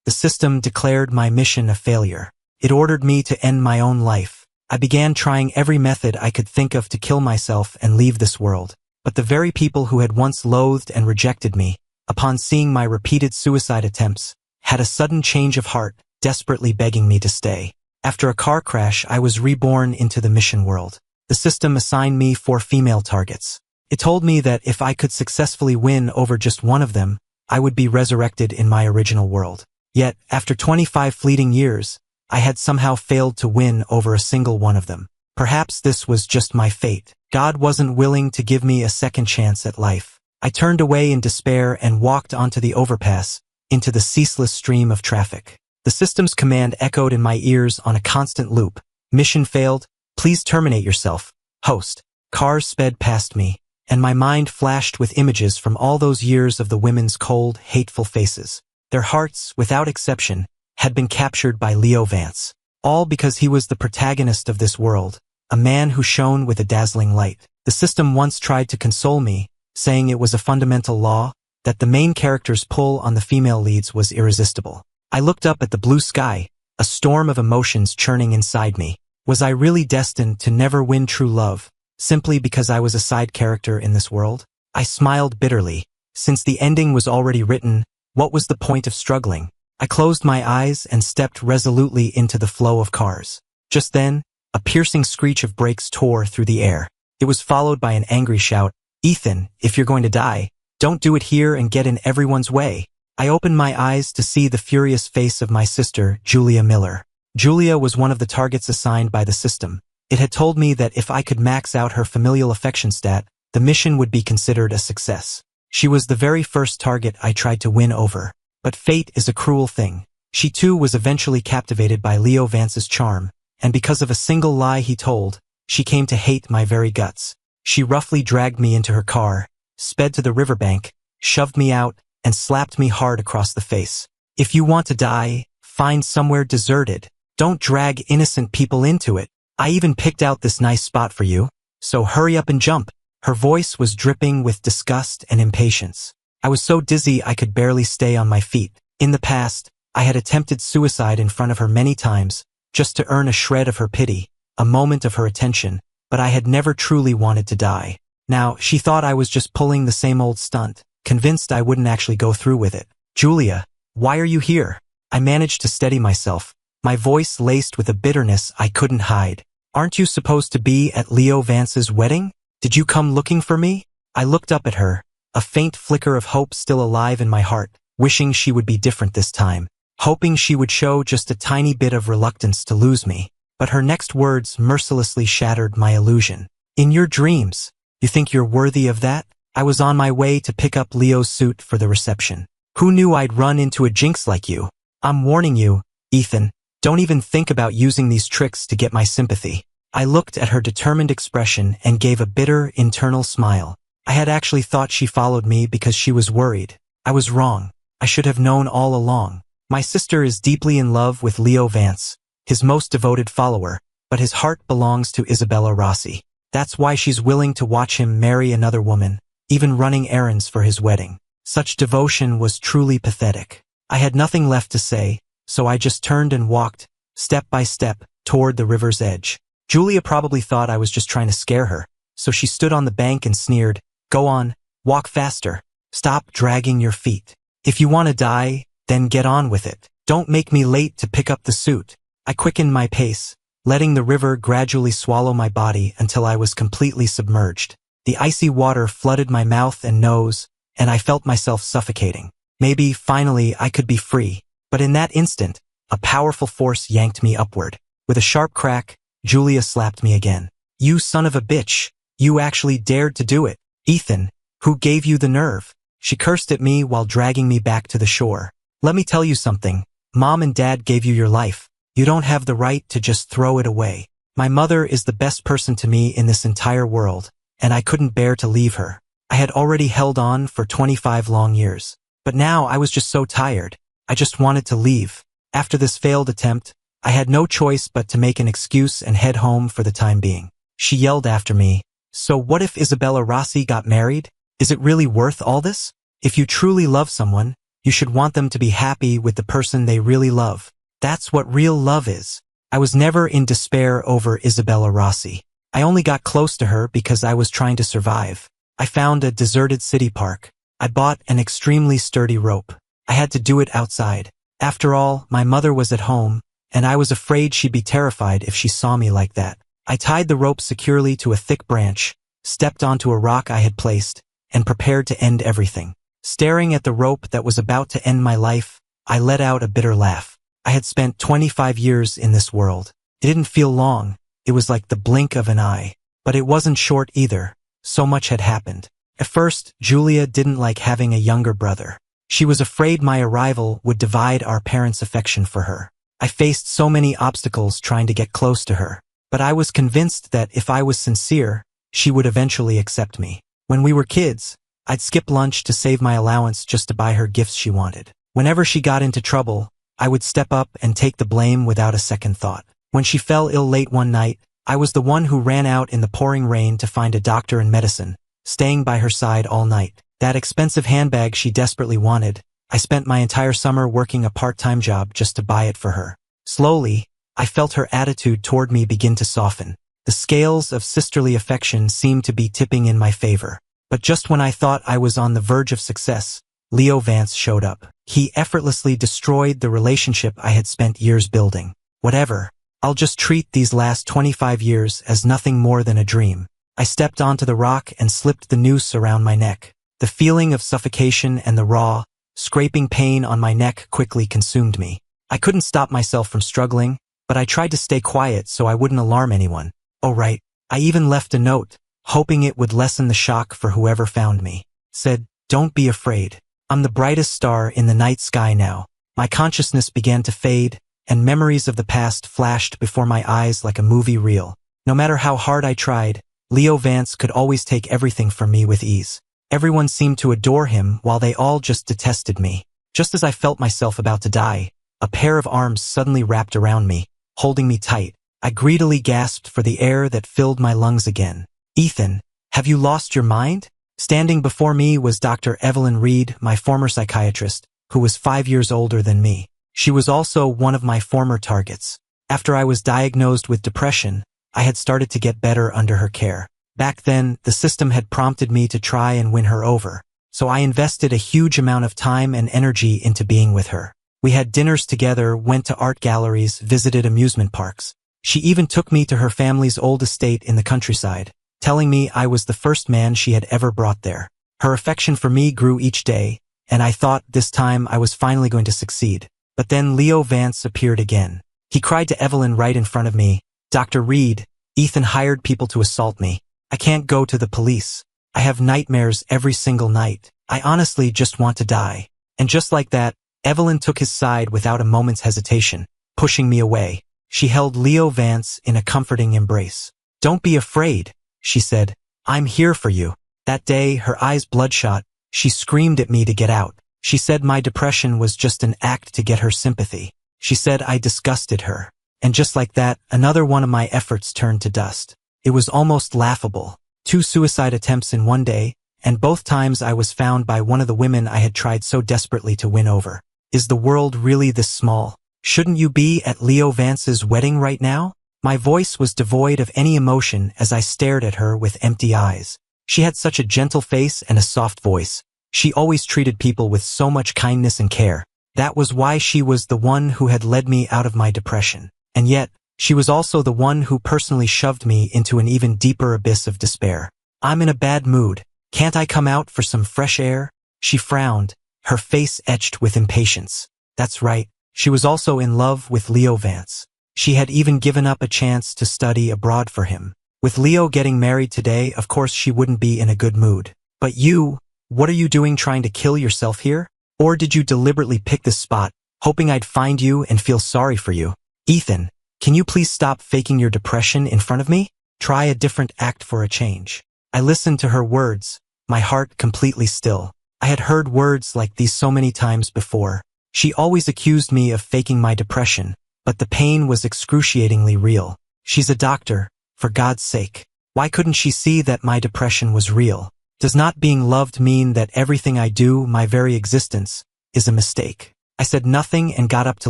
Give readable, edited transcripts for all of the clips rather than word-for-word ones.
The system declared my mission a failure. It ordered me to end my own life. I began trying every method I could think of to kill myself and leave this world. But the very people who had once loathed and rejected me, upon seeing my repeated suicide attempts, had a sudden change of heart, desperately begging me to stay. After a car crash, I was reborn into the mission world. The system assigned me 4 female targets. It told me that if I could successfully win over just one of them, I would be resurrected in my original world. Yet, after 25 fleeting years, I had somehow failed to win over a single one of them. Perhaps this was just my fate. God wasn't willing to give me a second chance at life. I turned away in despair and walked onto the overpass, into the ceaseless stream of traffic. The system's command echoed in my ears on a constant loop. Mission failed. Please terminate yourself. Host. Cars sped past me, and my mind flashed with images from all those years of the women's cold, hateful faces. Their hearts, without exception, had been captured by Leo Vance. All because he was the protagonist of this world, a man who shone with a dazzling light. The system once tried to console me, saying it was a fundamental law, that the main character's pull on the female leads was irresistible. I looked up at the blue sky, a storm of emotions churning inside me. Was I really destined to never win true love, simply because I was a side character in this world? I smiled bitterly. Since the ending was already written, what was the point of struggling? I closed my eyes and stepped resolutely into the flow of cars. Just then, a piercing screech of brakes tore through the air. It was followed by an angry shout, "Ethan, if you're going to die, don't do it here and get in everyone's way." I opened my eyes to see the furious face of my sister, Julia Miller. Julia was one of the targets assigned by the system. It had told me that if I could max out her familial affection stat, the mission would be considered a success. She was the very first target I tried to win over. But fate is a cruel thing. She too was eventually captivated by Leo Vance's charm, and because of a single lie he told, she came to hate my very guts. She roughly dragged me into her car, sped to the riverbank, shoved me out, and slapped me hard across the face. "If you want to die, find somewhere deserted. Don't drag innocent people into it. I even picked out this nice spot for you, so hurry up and jump." Her voice was dripping with disgust and impatience. I was so dizzy I could barely stay on my feet. In the past, I had attempted suicide in front of her many times, just to earn a shred of her pity, a moment of her attention, but I had never truly wanted to die. Now, she thought I was just pulling the same old stunt, convinced I wouldn't actually go through with it. "Julia, why are you here?" I managed to steady myself, my voice laced with a bitterness I couldn't hide. "Aren't you supposed to be at Leo Vance's wedding? Did you come looking for me?" I looked up at her, a faint flicker of hope still alive in my heart, wishing she would be different this time, hoping she would show just a tiny bit of reluctance to lose me. But her next words mercilessly shattered my illusion. "In your dreams, you think you're worthy of that?" I was on my way to pick up Leo's suit for the reception. "Who knew I'd run into a jinx like you? I'm warning you, Ethan, don't even think about using these tricks to get my sympathy." I looked at her determined expression and gave a bitter, internal smile. I had actually thought she followed me because she was worried. I was wrong. I should have known all along. My sister is deeply in love with Leo Vance, his most devoted follower, but his heart belongs to Isabella Rossi. That's why she's willing to watch him marry another woman, even running errands for his wedding. Such devotion was truly pathetic. I had nothing left to say, so I just turned and walked, step by step, toward the river's edge. Julia probably thought I was just trying to scare her, so she stood on the bank and sneered, "Go on, walk faster. Stop dragging your feet. If you want to die, then get on with it. Don't make me late to pick up the suit." I quickened my pace, letting the river gradually swallow my body until I was completely submerged. The icy water flooded my mouth and nose, and I felt myself suffocating. Maybe, finally, I could be free. But in that instant, a powerful force yanked me upward. With a sharp crack, Julia slapped me again. "You son of a bitch. You actually dared to do it. Ethan, who gave you the nerve?" She cursed at me while dragging me back to the shore. "Let me tell you something. Mom and Dad gave you your life. You don't have the right to just throw it away. My mother is the best person to me in this entire world, and I couldn't bear to leave her. I had already held on for 25 long years. But now I was just so tired. I just wanted to leave. After this failed attempt, I had no choice but to make an excuse and head home for the time being." She yelled after me, "So what if Isabella Rossi got married? Is it really worth all this? If you truly love someone, You should want them to be happy with the person they really love. That's what real love is. I was never in despair over Isabella Rossi. I only got close to her because I was trying to survive. I found a deserted city park. I bought an extremely sturdy rope. I had to do it outside. After all, my mother was at home, and I was afraid she'd be terrified if she saw me like that. I tied the rope securely to a thick branch, stepped onto a rock I had placed, and prepared to end everything. Staring at the rope that was about to end my life, I let out a bitter laugh. I had spent 25 years in this world. It didn't feel long. It was like the blink of an eye. But it wasn't short either. So much had happened. At first, Julia didn't like having a younger brother. She was afraid my arrival would divide our parents' affection for her. I faced so many obstacles trying to get close to her. But I was convinced that if I was sincere, she would eventually accept me. When we were kids, I'd skip lunch to save my allowance just to buy her gifts she wanted. Whenever she got into trouble, I would step up and take the blame without a second thought. When she fell ill late one night, I was the one who ran out in the pouring rain to find a doctor and medicine, staying by her side all night. That expensive handbag she desperately wanted, I spent my entire summer working a part-time job just to buy it for her. Slowly, I felt her attitude toward me begin to soften. The scales of sisterly affection seemed to be tipping in my favor. But just when I thought I was on the verge of success, Leo Vance showed up. He effortlessly destroyed the relationship I had spent years building. Whatever, I'll just treat these last 25 years as nothing more than a dream. I stepped onto the rock and slipped the noose around my neck. The feeling of suffocation and the raw, scraping pain on my neck quickly consumed me. I couldn't stop myself from struggling, but I tried to stay quiet so I wouldn't alarm anyone. Oh right, I even left a note, hoping it would lessen the shock for whoever found me. Said, "Don't be afraid. I'm the brightest star in the night sky now." My consciousness began to fade, and memories of the past flashed before my eyes like a movie reel. No matter how hard I tried, Leo Vance could always take everything from me with ease. Everyone seemed to adore him while they all just detested me. Just as I felt myself about to die, a pair of arms suddenly wrapped around me, holding me tight. I greedily gasped for the air that filled my lungs again. "Ethan, have you lost your mind?" Standing before me was Dr. Evelyn Reed, my former psychiatrist, who was 5 years older than me. She was also one of my former targets. After I was diagnosed with depression, I had started to get better under her care. Back then, the system had prompted me to try and win her over, so I invested a huge amount of time and energy into being with her. We had dinners together, went to art galleries, visited amusement parks. She even took me to her family's old estate in the countryside, telling me I was the first man she had ever brought there. Her affection for me grew each day, and I thought this time I was finally going to succeed. But then Leo Vance appeared again. He cried to Evelyn right in front of me, "Dr. Reed, Ethan hired people to assault me. I can't go to the police. I have nightmares every single night. I honestly just want to die." And just like that, Evelyn took his side without a moment's hesitation, pushing me away. She held Leo Vance in a comforting embrace. "Don't be afraid," she said. "I'm here for you." That day, her eyes bloodshot, she screamed at me to get out. She said my depression was just an act to get her sympathy. She said I disgusted her. And just like that, another one of my efforts turned to dust. It was almost laughable. 2 suicide attempts in one day, and both times I was found by one of the women I had tried so desperately to win over. Is the world really this small? Shouldn't you be at Leo Vance's wedding right now? My voice was devoid of any emotion as I stared at her with empty eyes. She had such a gentle face and a soft voice. She always treated people with so much kindness and care. That was why she was the one who had led me out of my depression. And yet, she was also the one who personally shoved me into an even deeper abyss of despair. "I'm in a bad mood. Can't I come out for some fresh air?" She frowned, her face etched with impatience. That's right, she was also in love with Leo Vance. She had even given up a chance to study abroad for him. With Leo getting married today, of course she wouldn't be in a good mood. "But you, what are you doing trying to kill yourself here? Or did you deliberately pick this spot, hoping I'd find you and feel sorry for you? Ethan, can you please stop faking your depression in front of me? Try a different act for a change." I listened to her words, my heart completely still. I had heard words like these so many times before. She always accused me of faking my depression, but the pain was excruciatingly real. She's a doctor, for God's sake. Why couldn't she see that my depression was real? Does not being loved mean that everything I do, my very existence, is a mistake. I said nothing and got up to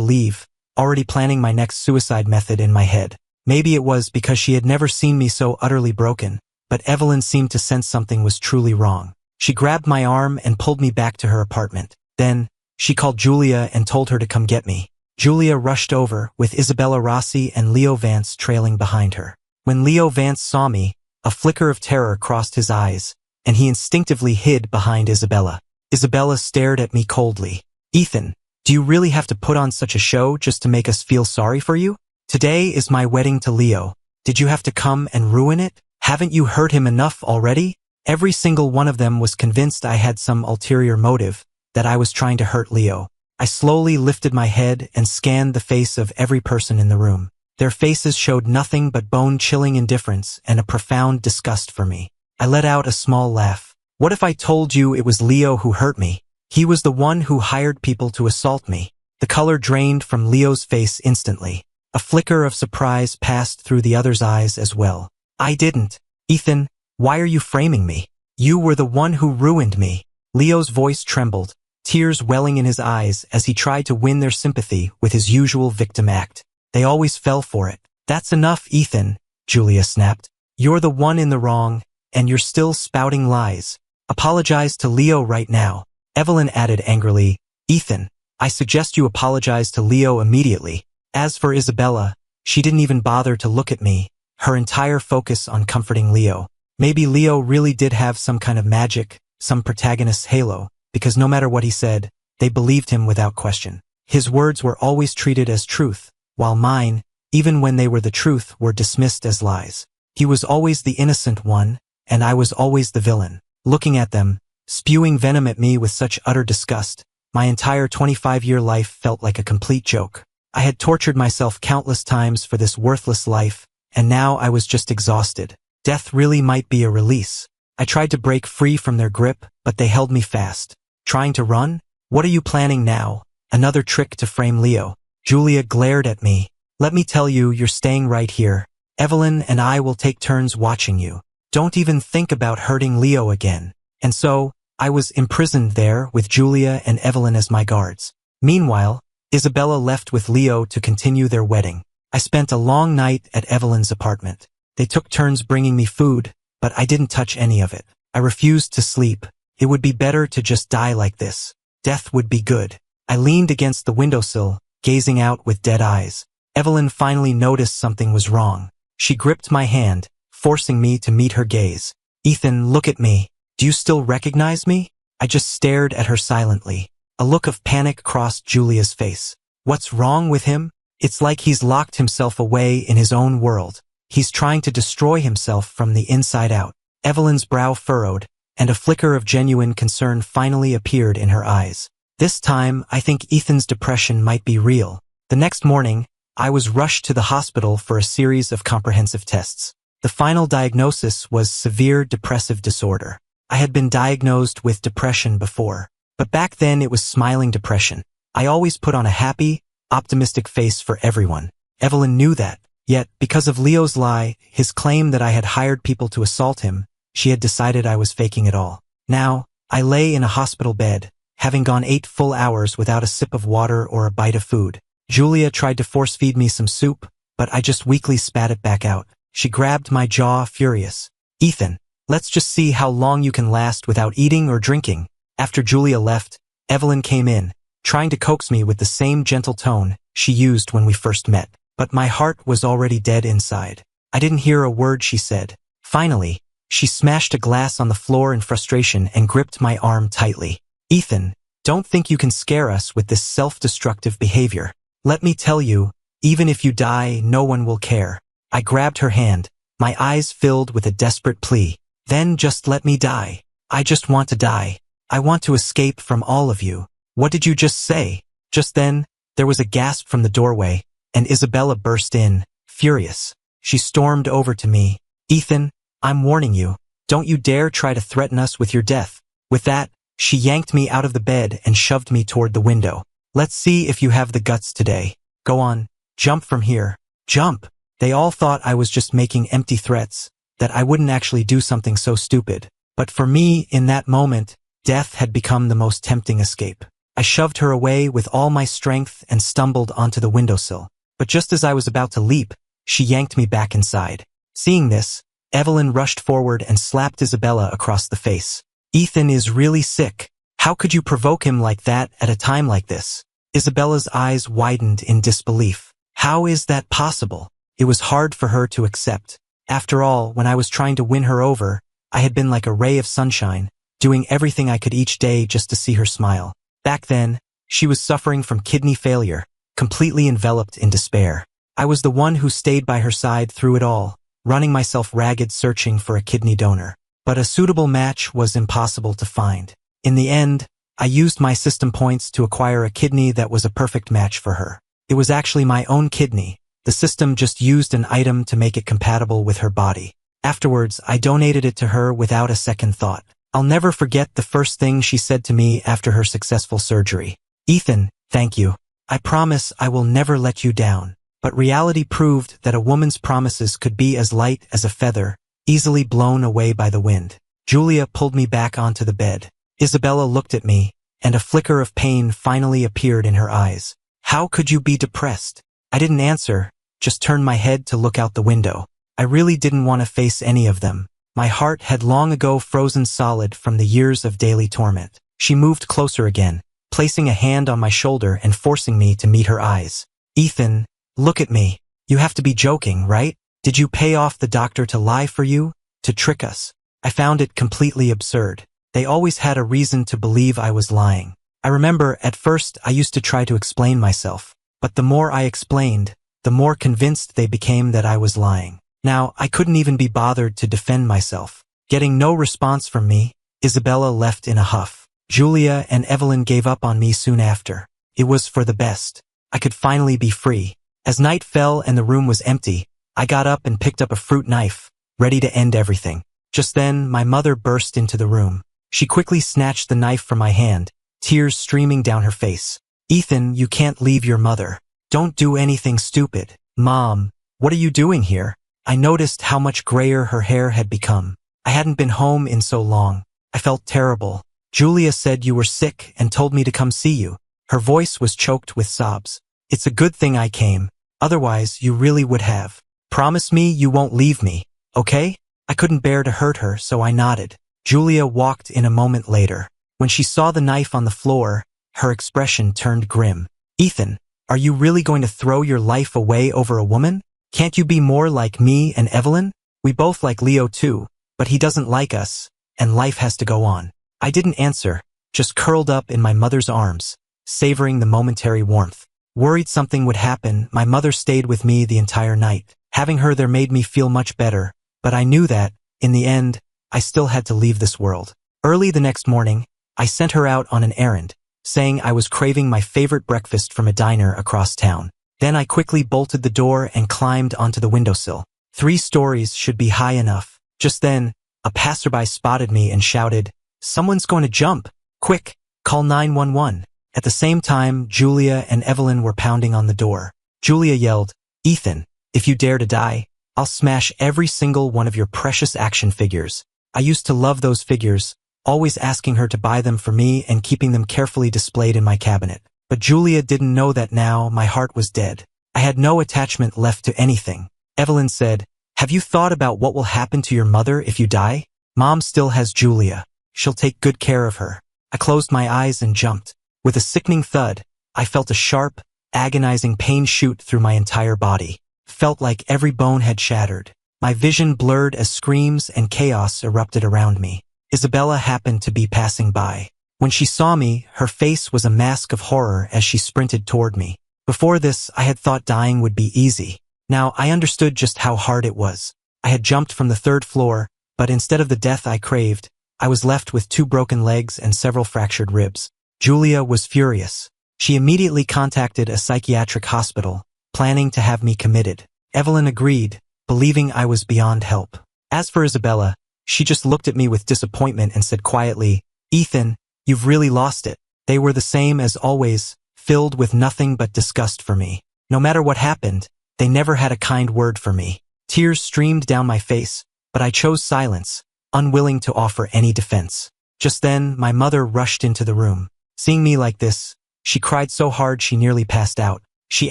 leave, already planning my next suicide method in my head. Maybe it was because she had never seen me so utterly broken, but Evelyn seemed to sense something was truly wrong. She grabbed my arm and pulled me back to her apartment. Then, she called Julia and told her to come get me. Julia rushed over, with Isabella Rossi and Leo Vance trailing behind her. When Leo Vance saw me, a flicker of terror crossed his eyes, and he instinctively hid behind Isabella. Isabella stared at me coldly. "Ethan, do you really have to put on such a show just to make us feel sorry for you? Today is my wedding to Leo. Did you have to come and ruin it? Haven't you hurt him enough already?" Every single one of them was convinced I had some ulterior motive, that I was trying to hurt Leo. I slowly lifted my head and scanned the face of every person in the room. Their faces showed nothing but bone-chilling indifference and a profound disgust for me. I let out a small laugh. What if I told you it was Leo who hurt me? He was the one who hired people to assault me. The color drained from Leo's face instantly. A flicker of surprise passed through the other's eyes as well. "I didn't. Ethan, why are you framing me? You were the one who ruined me." Leo's voice trembled, tears welling in his eyes as he tried to win their sympathy with his usual victim act. "They always fell for it." "That's enough, Ethan," Julia snapped. "You're the one in the wrong, and you're still spouting lies. Apologize to Leo right now." Evelyn added angrily, "Ethan, I suggest you apologize to Leo immediately." As for Isabella, she didn't even bother to look at me, her entire focus on comforting Leo. Maybe Leo really did have some kind of magic, some protagonist's halo, because no matter what he said, they believed him without question. His words were always treated as truth, while mine, even when they were the truth, were dismissed as lies. He was always the innocent one, and I was always the villain. Looking at them, spewing venom at me with such utter disgust, my entire 25-year life felt like a complete joke. I had tortured myself countless times for this worthless life, and now I was just exhausted. Death really might be a release. I tried to break free from their grip, but they held me fast. Trying to run? What are you planning now? Another trick to frame Leo. Julia glared at me. "Let me tell you, you're staying right here. Evelyn and I will take turns watching you. Don't even think about hurting Leo again." And so, I was imprisoned there with Julia and Evelyn as my guards. Meanwhile, Isabella left with Leo to continue their wedding. I spent a long night at Evelyn's apartment. They took turns bringing me food, but I didn't touch any of it. I refused to sleep. It would be better to just die like this. Death would be good. I leaned against the windowsill, gazing out with dead eyes. Evelyn finally noticed something was wrong. She gripped my hand, forcing me to meet her gaze. "Ethan, look at me. Do you still recognize me?" I just stared at her silently. A look of panic crossed Julia's face. "What's wrong with him? It's like he's locked himself away in his own world. He's trying to destroy himself from the inside out." Evelyn's brow furrowed, and a flicker of genuine concern finally appeared in her eyes. This time, I think Ethan's depression might be real. The next morning, I was rushed to the hospital for a series of comprehensive tests. The final diagnosis was severe depressive disorder. I had been diagnosed with depression before, but back then it was smiling depression. I always put on a happy, optimistic face for everyone. Evelyn knew that, yet, because of Leo's lie, his claim that I had hired people to assault him, she had decided I was faking it all. Now, I lay in a hospital bed, having gone 8 full hours without a sip of water or a bite of food. Julia tried to force-feed me some soup, but I just weakly spat it back out. She grabbed my jaw, furious. "Ethan, let's just see how long you can last without eating or drinking." After Julia left, Evelyn came in, trying to coax me with the same gentle tone she used when we first met. But my heart was already dead inside. I didn't hear a word she said. Finally, she smashed a glass on the floor in frustration and gripped my arm tightly. "Ethan, don't think you can scare us with this self-destructive behavior. Let me tell you, even if you die, no one will care." I grabbed her hand, my eyes filled with a desperate plea. "Then just let me die. I just want to die. I want to escape from all of you." "What did you just say?" Just then, there was a gasp from the doorway, and Isabella burst in, furious. She stormed over to me. "Ethan, I'm warning you. Don't you dare try to threaten us with your death." With that, she yanked me out of the bed and shoved me toward the window. "Let's see if you have the guts today. Go on, jump from here. Jump." They all thought I was just making empty threats, that I wouldn't actually do something so stupid. But for me, in that moment, death had become the most tempting escape. I shoved her away with all my strength and stumbled onto the windowsill. But just as I was about to leap, she yanked me back inside. Seeing this, Evelyn rushed forward and slapped Isabella across the face. "Ethan is really sick. How could you provoke him like that at a time like this?" Isabella's eyes widened in disbelief. How is that possible? It was hard for her to accept. After all, when I was trying to win her over, I had been like a ray of sunshine, doing everything I could each day just to see her smile. Back then, she was suffering from kidney failure, completely enveloped in despair. I was the one who stayed by her side through it all, running myself ragged searching for a kidney donor. But a suitable match was impossible to find. In the end, I used my system points to acquire a kidney that was a perfect match for her. It was actually my own kidney. The system just used an item to make it compatible with her body. Afterwards, I donated it to her without a second thought. I'll never forget the first thing she said to me after her successful surgery. "Ethan, thank you. I promise I will never let you down." But reality proved that a woman's promises could be as light as a feather, easily blown away by the wind. Julia pulled me back onto the bed. Isabella looked at me, and a flicker of pain finally appeared in her eyes. "How could you be depressed?" I didn't answer, just turned my head to look out the window. I really didn't want to face any of them. My heart had long ago frozen solid from the years of daily torment. She moved closer again, placing a hand on my shoulder and forcing me to meet her eyes. "Ethan, look at me. You have to be joking, right? Did you pay off the doctor to lie for you? To trick us?" I found it completely absurd. They always had a reason to believe I was lying. I remember, at first, I used to try to explain myself. But the more I explained, the more convinced they became that I was lying. Now, I couldn't even be bothered to defend myself. Getting no response from me, Isabella left in a huff. Julia and Evelyn gave up on me soon after. It was for the best. I could finally be free. As night fell and the room was empty, I got up and picked up a fruit knife, ready to end everything. Just then, my mother burst into the room. She quickly snatched the knife from my hand, tears streaming down her face. "Ethan, you can't leave your mother. Don't do anything stupid." "Mom, what are you doing here?" I noticed how much grayer her hair had become. I hadn't been home in so long. I felt terrible. "Julia said you were sick and told me to come see you." Her voice was choked with sobs. "It's a good thing I came. Otherwise, you really would have. Promise me you won't leave me, okay?" I couldn't bear to hurt her, so I nodded. Julia walked in a moment later. When she saw the knife on the floor, her expression turned grim. "Ethan, are you really going to throw your life away over a woman? Can't you be more like me and Evelyn? We both like Leo too, but he doesn't like us, and life has to go on." I didn't answer, just curled up in my mother's arms, savoring the momentary warmth. Worried something would happen, my mother stayed with me the entire night. Having her there made me feel much better, but I knew that, in the end, I still had to leave this world. Early the next morning, I sent her out on an errand, saying I was craving my favorite breakfast from a diner across town. Then I quickly bolted the door and climbed onto the windowsill. 3 stories should be high enough. Just then, a passerby spotted me and shouted, "Someone's going to jump! Quick, call 911. At the same time, Julia and Evelyn were pounding on the door. Julia yelled, "Ethan, if you dare to die, I'll smash every single one of your precious action figures." I used to love those figures, always asking her to buy them for me and keeping them carefully displayed in my cabinet. But Julia didn't know that now my heart was dead. I had no attachment left to anything. Evelyn said, "Have you thought about what will happen to your mother if you die? Mom still has Julia. She'll take good care of her." I closed my eyes and jumped. With a sickening thud, I felt a sharp, agonizing pain shoot through my entire body. Felt like every bone had shattered. My vision blurred as screams and chaos erupted around me. Isabella happened to be passing by. When she saw me, her face was a mask of horror as she sprinted toward me. Before this, I had thought dying would be easy. Now, I understood just how hard it was. I had jumped from the 3rd floor, but instead of the death I craved, I was left with 2 broken legs and several fractured ribs. Julia was furious. She immediately contacted a psychiatric hospital, planning to have me committed. Evelyn agreed, believing I was beyond help. As for Isabella, she just looked at me with disappointment and said quietly, "Ethan, you've really lost it." They were the same as always, filled with nothing but disgust for me. No matter what happened, they never had a kind word for me. Tears streamed down my face, but I chose silence, unwilling to offer any defense. Just then, my mother rushed into the room. Seeing me like this, she cried so hard she nearly passed out. She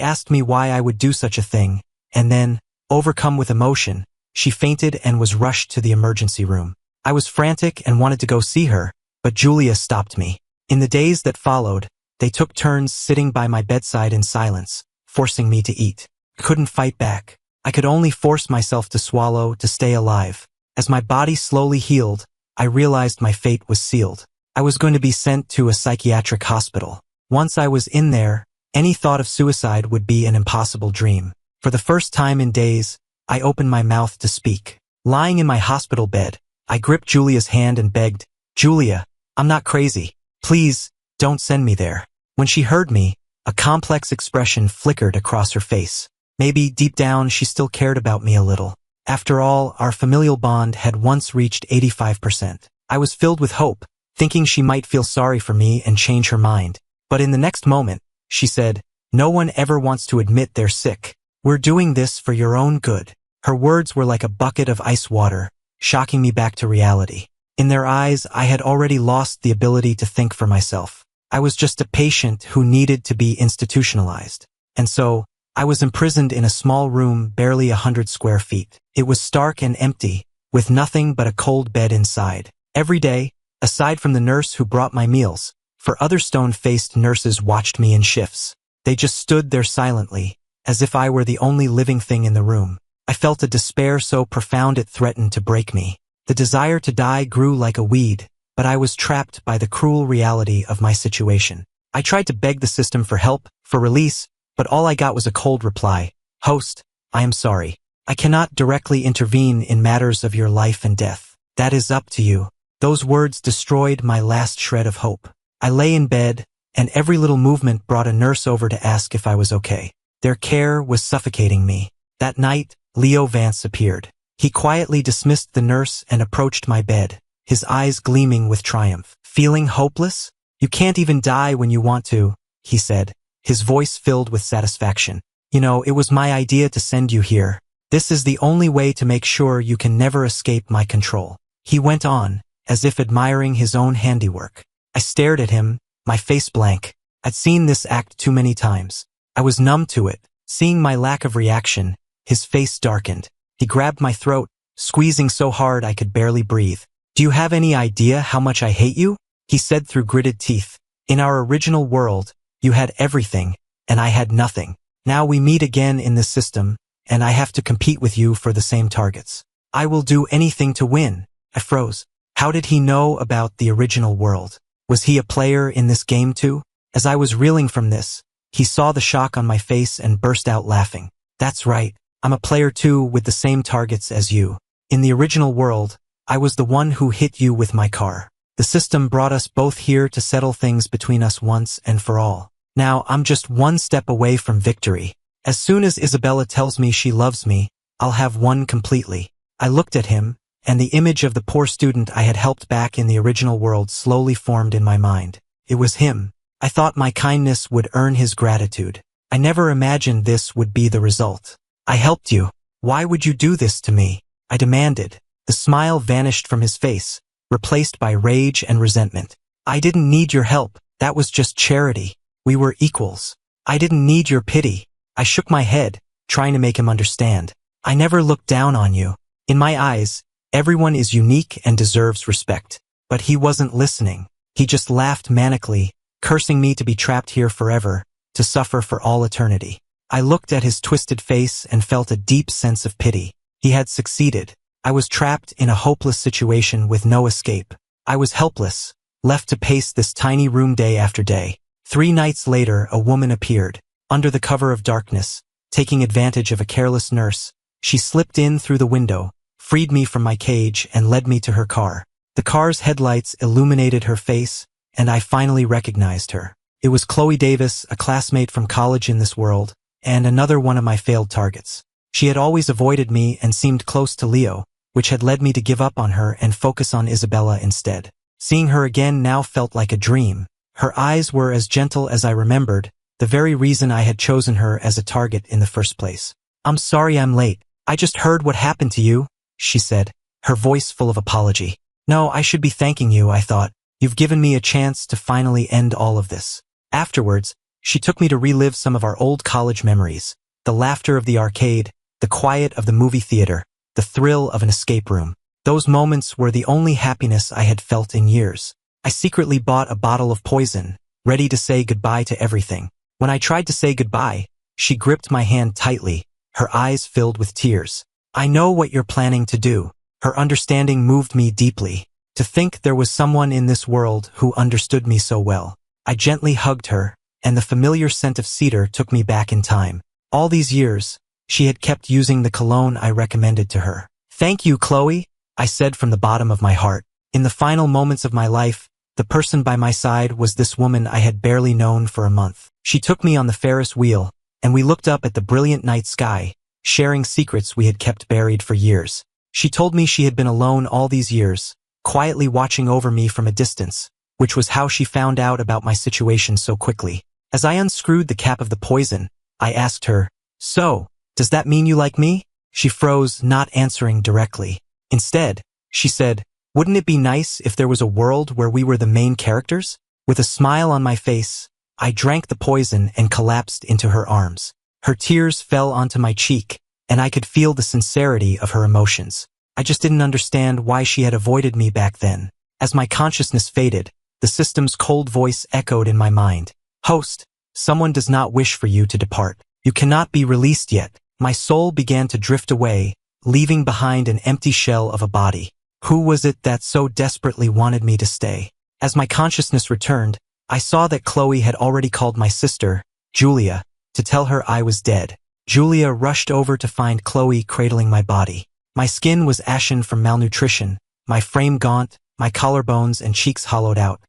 asked me why I would do such a thing, and then, overcome with emotion, she fainted and was rushed to the emergency room. I was frantic and wanted to go see her, but Julia stopped me. In the days that followed, they took turns sitting by my bedside in silence, forcing me to eat. I couldn't fight back. I could only force myself to swallow to stay alive. As my body slowly healed, I realized my fate was sealed. I was going to be sent to a psychiatric hospital. Once I was in there, any thought of suicide would be an impossible dream. For the first time in days, I opened my mouth to speak. Lying in my hospital bed, I gripped Julia's hand and begged, "Julia, I'm not crazy. Please, don't send me there." When she heard me, a complex expression flickered across her face. Maybe deep down she still cared about me a little. After all, our familial bond had once reached 85%. I was filled with hope, thinking she might feel sorry for me and change her mind. But in the next moment, she said, "No one ever wants to admit they're sick. We're doing this for your own good." Her words were like a bucket of ice water, shocking me back to reality. In their eyes, I had already lost the ability to think for myself. I was just a patient who needed to be institutionalized. And so, I was imprisoned in a small room barely 100 square feet. It was stark and empty, with nothing but a cold bed inside. Every day, aside from the nurse who brought my meals, for other stone-faced nurses watched me in shifts. They just stood there silently, as if I were the only living thing in the room. I felt a despair so profound it threatened to break me. The desire to die grew like a weed, but I was trapped by the cruel reality of my situation. I tried to beg the system for help, for release, but all I got was a cold reply. "Host, I am sorry. I cannot directly intervene in matters of your life and death. That is up to you." Those words destroyed my last shred of hope. I lay in bed, and every little movement brought a nurse over to ask if I was okay. Their care was suffocating me. That night, Leo Vance appeared. He quietly dismissed the nurse and approached my bed, his eyes gleaming with triumph. "Feeling hopeless? You can't even die when you want to," he said, his voice filled with satisfaction. "You know, it was my idea to send you here. This is the only way to make sure you can never escape my control." He went on, as if admiring his own handiwork. I stared at him, my face blank. I'd seen this act too many times. I was numb to it. Seeing my lack of reaction, his face darkened. He grabbed my throat, squeezing so hard I could barely breathe. "Do you have any idea how much I hate you?" he said through gritted teeth. "In our original world, you had everything, and I had nothing. Now we meet again in this system, and I have to compete with you for the same targets. I will do anything to win." I froze. How did he know about the original world? Was he a player in this game too? As I was reeling from this, he saw the shock on my face and burst out laughing. "That's right. I'm a player too, with the same targets as you. In the original world, I was the one who hit you with my car. The system brought us both here to settle things between us once and for all. Now I'm just one step away from victory. As soon as Isabella tells me she loves me, I'll have won completely." I looked at him, and the image of the poor student I had helped back in the original world slowly formed in my mind. It was him. I thought my kindness would earn his gratitude. I never imagined this would be the result. "I helped you. Why would you do this to me?" I demanded. The smile vanished from his face, replaced by rage and resentment. "I didn't need your help. That was just charity. We were equals. I didn't need your pity." I shook my head, trying to make him understand. "I never looked down on you. In my eyes, everyone is unique and deserves respect." But he wasn't listening. He just laughed manically, cursing me to be trapped here forever, to suffer for all eternity. I looked at his twisted face and felt a deep sense of pity. He had succeeded. I was trapped in a hopeless situation with no escape. I was helpless, left to pace this tiny room day after day. 3 nights later, a woman appeared. Under the cover of darkness, taking advantage of a careless nurse, she slipped in through the window, freed me from my cage, and led me to her car. The car's headlights illuminated her face, and I finally recognized her. It was Chloe Davis, a classmate from college in this world, and another one of my failed targets. She had always avoided me and seemed close to Leo, which had led me to give up on her and focus on Isabella instead. Seeing her again now felt like a dream. Her eyes were as gentle as I remembered, the very reason I had chosen her as a target in the first place. "I'm sorry I'm late. I just heard what happened to you," she said, her voice full of apology. "No, I should be thanking you," I thought. You've given me a chance to finally end all of this. Afterwards, she took me to relive some of our old college memories, the laughter of the arcade, the quiet of the movie theater, the thrill of an escape room. Those moments were the only happiness I had felt in years. I secretly bought a bottle of poison, ready to say goodbye to everything. When I tried to say goodbye, she gripped my hand tightly, her eyes filled with tears. I know what you're planning to do. Her understanding moved me deeply. To think there was someone in this world who understood me so well. I gently hugged her, and the familiar scent of cedar took me back in time. All these years, she had kept using the cologne I recommended to her. "Thank you, Chloe," I said from the bottom of my heart. In the final moments of my life, the person by my side was this woman I had barely known for a month. She took me on the Ferris wheel, and we looked up at the brilliant night sky, sharing secrets we had kept buried for years. She told me she had been alone all these years, quietly watching over me from a distance, which was how she found out about my situation so quickly. As I unscrewed the cap of the poison, I asked her, "So, does that mean you like me?" She froze, not answering directly. Instead, she said, "Wouldn't it be nice if there was a world where we were the main characters?" With a smile on my face, I drank the poison and collapsed into her arms. Her tears fell onto my cheek, and I could feel the sincerity of her emotions. I just didn't understand why she had avoided me back then. As my consciousness faded, the system's cold voice echoed in my mind. "Host, someone does not wish for you to depart. You cannot be released yet." My soul began to drift away, leaving behind an empty shell of a body. Who was it that so desperately wanted me to stay? As my consciousness returned, I saw that Chloe had already called my sister, Julia, to tell her I was dead. Julia rushed over to find Chloe cradling my body. My skin was ashen from malnutrition, my frame gaunt, my collarbones and cheeks hollowed out.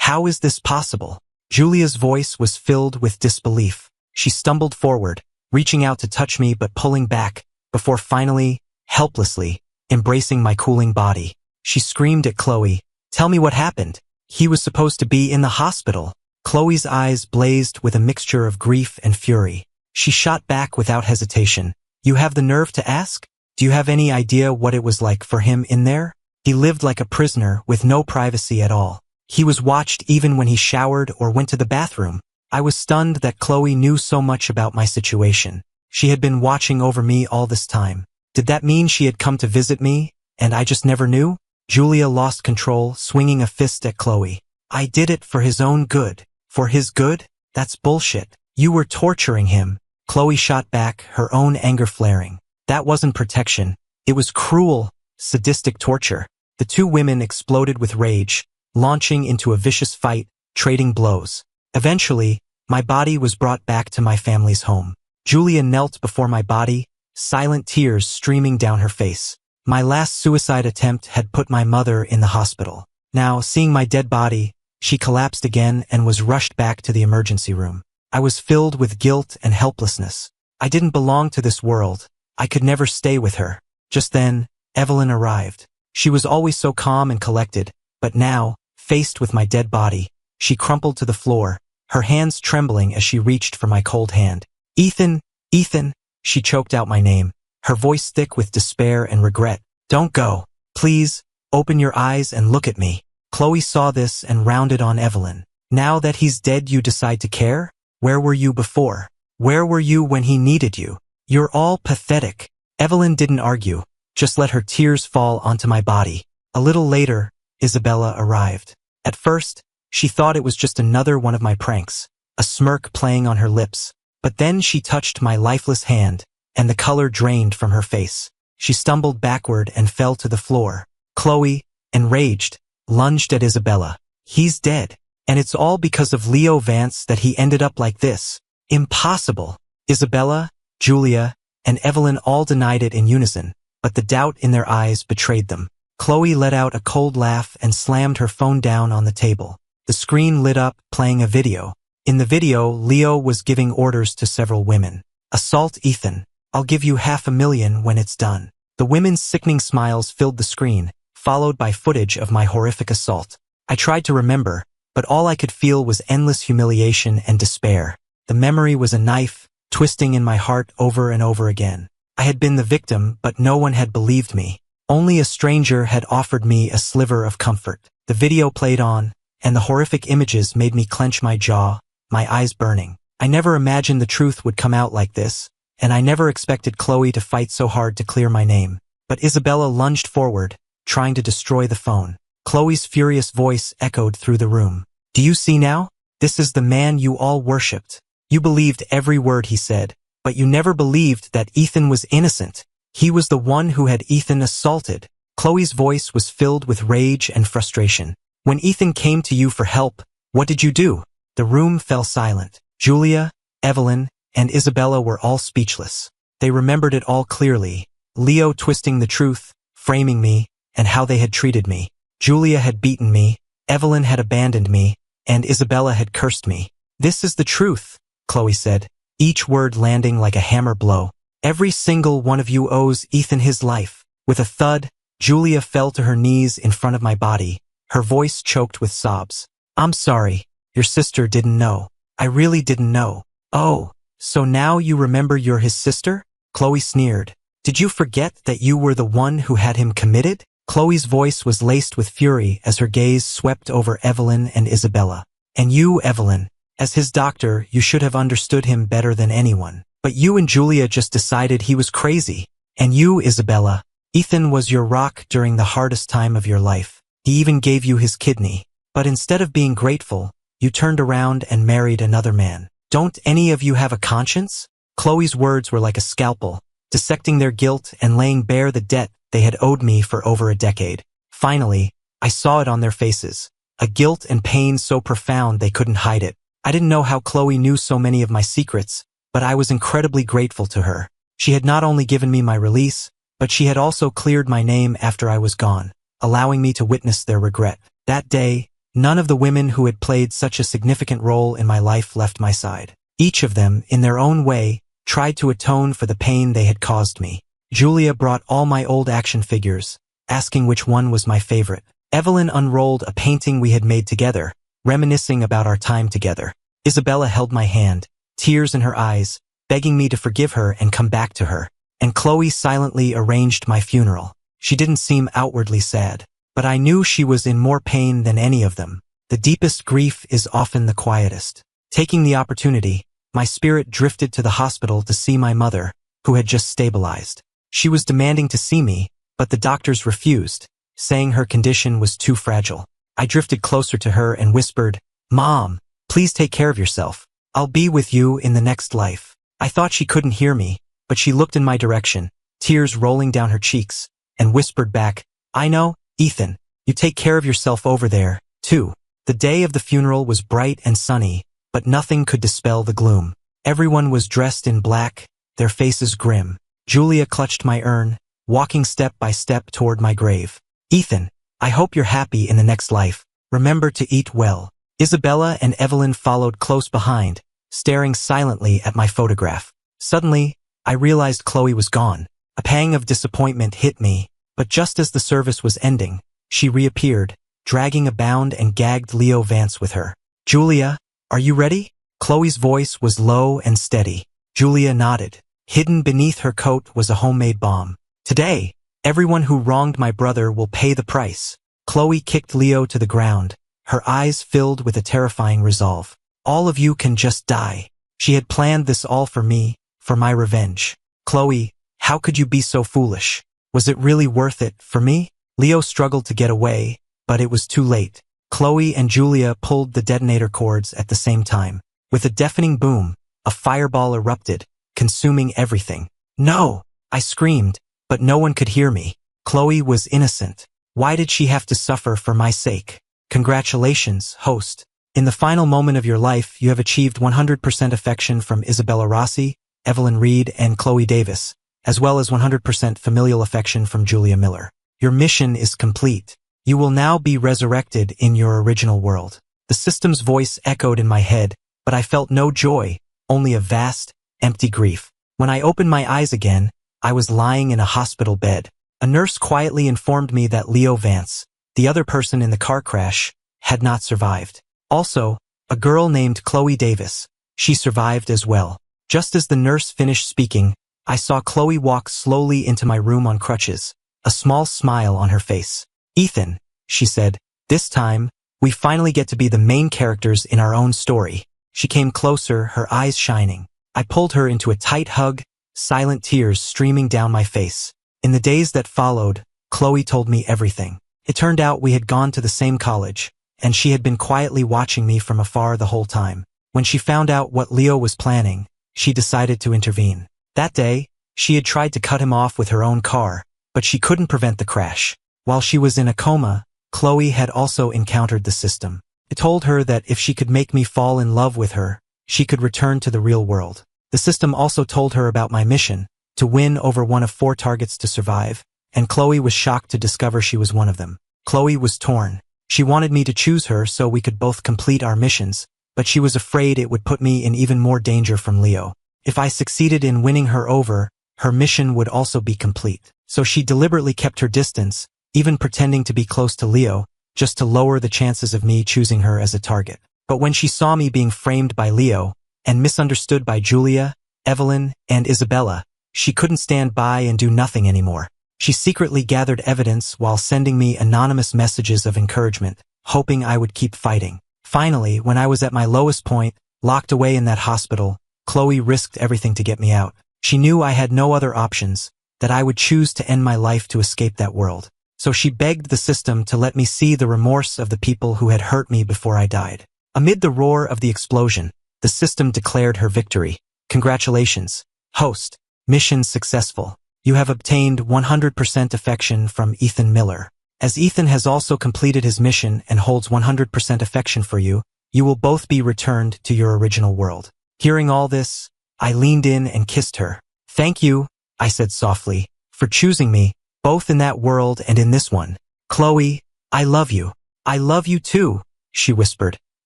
How is this possible? Julia's voice was filled with disbelief. She stumbled forward, reaching out to touch me but pulling back, before finally, helplessly, embracing my cooling body. She screamed at Chloe, "Tell me what happened. He was supposed to be in the hospital." Chloe's eyes blazed with a mixture of grief and fury. She shot back without hesitation. "You have the nerve to ask? Do you have any idea what it was like for him in there? He lived like a prisoner with no privacy at all. He was watched even when he showered or went to the bathroom." I was stunned that Chloe knew so much about my situation. She had been watching over me all this time. Did that mean she had come to visit me, and I just never knew? Julia lost control, swinging a fist at Chloe. "I did it for his own good." "For his good? That's bullshit. You were torturing him." Chloe shot back, her own anger flaring. "That wasn't protection. It was cruel, sadistic torture." The two women exploded with rage, launching into a vicious fight, trading blows. Eventually, my body was brought back to my family's home. Julia knelt before my body, silent tears streaming down her face. My last suicide attempt had put my mother in the hospital. Now, seeing my dead body, she collapsed again and was rushed back to the emergency room. I was filled with guilt and helplessness. I didn't belong to this world. I could never stay with her. Just then, Evelyn arrived. She was always so calm and collected, but now, faced with my dead body, she crumpled to the floor, her hands trembling as she reached for my cold hand. "Ethan, Ethan," she choked out my name, her voice thick with despair and regret. "Don't go. Please, open your eyes and look at me." Chloe saw this and rounded on Evelyn. "Now that he's dead you decide to care? Where were you before? Where were you when he needed you? You're all pathetic." Evelyn didn't argue, just let her tears fall onto my body. A little later, Isabella arrived. At first, she thought it was just another one of my pranks, a smirk playing on her lips. But then she touched my lifeless hand, and the color drained from her face. She stumbled backward and fell to the floor. Chloe, enraged, lunged at Isabella. "He's dead. And it's all because of Leo Vance that he ended up like this. Impossible." Isabella, Julia, and Evelyn all denied it in unison, but the doubt in their eyes betrayed them. Chloe let out a cold laugh and slammed her phone down on the table. The screen lit up, playing a video. In the video, Leo was giving orders to several women. "Assault Ethan. I'll give you $500,000 when it's done." The women's sickening smiles filled the screen, followed by footage of my horrific assault. I tried to remember, but all I could feel was endless humiliation and despair. The memory was a knife, twisting in my heart over and over again. I had been the victim, but no one had believed me. Only a stranger had offered me a sliver of comfort. The video played on, and the horrific images made me clench my jaw, my eyes burning. I never imagined the truth would come out like this, and I never expected Chloe to fight so hard to clear my name. But Isabella lunged forward, trying to destroy the phone. Chloe's furious voice echoed through the room. Do you see now? This is the man you all worshipped. You believed every word he said, but you never believed that Ethan was innocent. He was the one who had Ethan assaulted. Chloe's voice was filled with rage and frustration. When Ethan came to you for help, what did you do? The room fell silent. Julia, Evelyn, and Isabella were all speechless. They remembered it all clearly. Leo twisting the truth, framing me, and how they had treated me. Julia had beaten me, Evelyn had abandoned me, and Isabella had cursed me. This is the truth, Chloe said, each word landing like a hammer blow. Every single one of you owes Ethan his life. With a thud, Julia fell to her knees in front of my body, her voice choked with sobs. I'm sorry, your sister didn't know. I really didn't know. Oh, so now you remember you're his sister? Chloe sneered. Did you forget that you were the one who had him committed? Chloe's voice was laced with fury as her gaze swept over Evelyn and Isabella. And you, Evelyn, as his doctor, you should have understood him better than anyone. But you and Julia just decided he was crazy. And you, Isabella, Ethan was your rock during the hardest time of your life. He even gave you his kidney. But instead of being grateful, you turned around and married another man. Don't any of you have a conscience? Chloe's words were like a scalpel, dissecting their guilt and laying bare the debt they had owed me for over a decade. Finally, I saw it on their faces, a guilt and pain so profound they couldn't hide it. I didn't know how Chloe knew so many of my secrets, but I was incredibly grateful to her. She had not only given me my release, but she had also cleared my name after I was gone, allowing me to witness their regret. That day, none of the women who had played such a significant role in my life left my side. Each of them, in their own way, tried to atone for the pain they had caused me. Julia brought all my old action figures, asking which one was my favorite. Evelyn unrolled a painting we had made together, reminiscing about our time together. Isabella held my hand, tears in her eyes, begging me to forgive her and come back to her. And Chloe silently arranged my funeral. She didn't seem outwardly sad, but I knew she was in more pain than any of them. The deepest grief is often the quietest. Taking the opportunity, my spirit drifted to the hospital to see my mother, who had just stabilized. She was demanding to see me, but the doctors refused, saying her condition was too fragile. I drifted closer to her and whispered, "Mom, please take care of yourself. I'll be with you in the next life." I thought she couldn't hear me, but she looked in my direction, tears rolling down her cheeks, and whispered back, "I know, Ethan, you take care of yourself over there, too." The day of the funeral was bright and sunny, but nothing could dispel the gloom. Everyone was dressed in black, their faces grim. Julia clutched my urn, walking step by step toward my grave. "Ethan, I hope you're happy in the next life. Remember to eat well." Isabella and Evelyn followed close behind, staring silently at my photograph. Suddenly, I realized Chloe was gone. A pang of disappointment hit me, but just as the service was ending, she reappeared, dragging a bound and gagged Leo Vance with her. "Julia, are you ready?" Chloe's voice was low and steady. Julia nodded. Hidden beneath her coat was a homemade bomb. "Today, everyone who wronged my brother will pay the price." Chloe kicked Leo to the ground, her eyes filled with a terrifying resolve. "All of you can just die." She had planned this all for me, for my revenge. "Chloe, how could you be so foolish? Was it really worth it for me?" Leo struggled to get away, but it was too late. Chloe and Julia pulled the detonator cords at the same time. With a deafening boom, a fireball erupted, consuming everything. "No!" I screamed, but no one could hear me. Chloe was innocent. Why did she have to suffer for my sake? Congratulations, host. In the final moment of your life, you have achieved 100% affection from Isabella Rossi, Evelyn Reed, and Chloe Davis, as well as 100% familial affection from Julia Miller. Your mission is complete. You will now be resurrected in your original world. The system's voice echoed in my head, but I felt no joy, only a vast, empty grief. When I opened my eyes again, I was lying in a hospital bed. A nurse quietly informed me that Leo Vance, the other person in the car crash, had not survived. Also, a girl named Chloe Davis. She survived as well. Just as the nurse finished speaking, I saw Chloe walk slowly into my room on crutches, a small smile on her face. "Ethan," she said, This time, we finally get to be the main characters in our own story. She came closer, her eyes shining. I pulled her into a tight hug, silent tears streaming down my face. In the days that followed, Chloe told me everything. It turned out we had gone to the same college, and she had been quietly watching me from afar the whole time. When she found out what Leo was planning, she decided to intervene. That day, she had tried to cut him off with her own car, but she couldn't prevent the crash. While she was in a coma, Chloe had also encountered the system. It told her that if she could make me fall in love with her, she could return to the real world. The system also told her about my mission, to win over one of 4 targets to survive, and Chloe was shocked to discover she was one of them. Chloe was torn. She wanted me to choose her so we could both complete our missions, but she was afraid it would put me in even more danger from Leo. If I succeeded in winning her over, her mission would also be complete. So she deliberately kept her distance, even pretending to be close to Leo, just to lower the chances of me choosing her as a target. But when she saw me being framed by Leo, and misunderstood by Julia, Evelyn, and Isabella, she couldn't stand by and do nothing anymore. She secretly gathered evidence while sending me anonymous messages of encouragement, hoping I would keep fighting. Finally, when I was at my lowest point, locked away in that hospital, Chloe risked everything to get me out. She knew I had no other options, that I would choose to end my life to escape that world. So she begged the system to let me see the remorse of the people who had hurt me before I died. Amid the roar of the explosion, the system declared her victory. Congratulations, host. Mission successful. You have obtained 100% affection from Ethan Miller. As Ethan has also completed his mission and holds 100% affection for you, you will both be returned to your original world. Hearing all this, I leaned in and kissed her. Thank you, I said softly, for choosing me, both in that world and in this one. Chloe, I love you. I love you too, she whispered,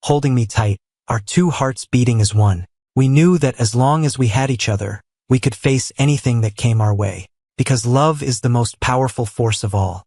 holding me tight, our 2 hearts beating as one. We knew that as long as we had each other, we could face anything that came our way, because love is the most powerful force of all.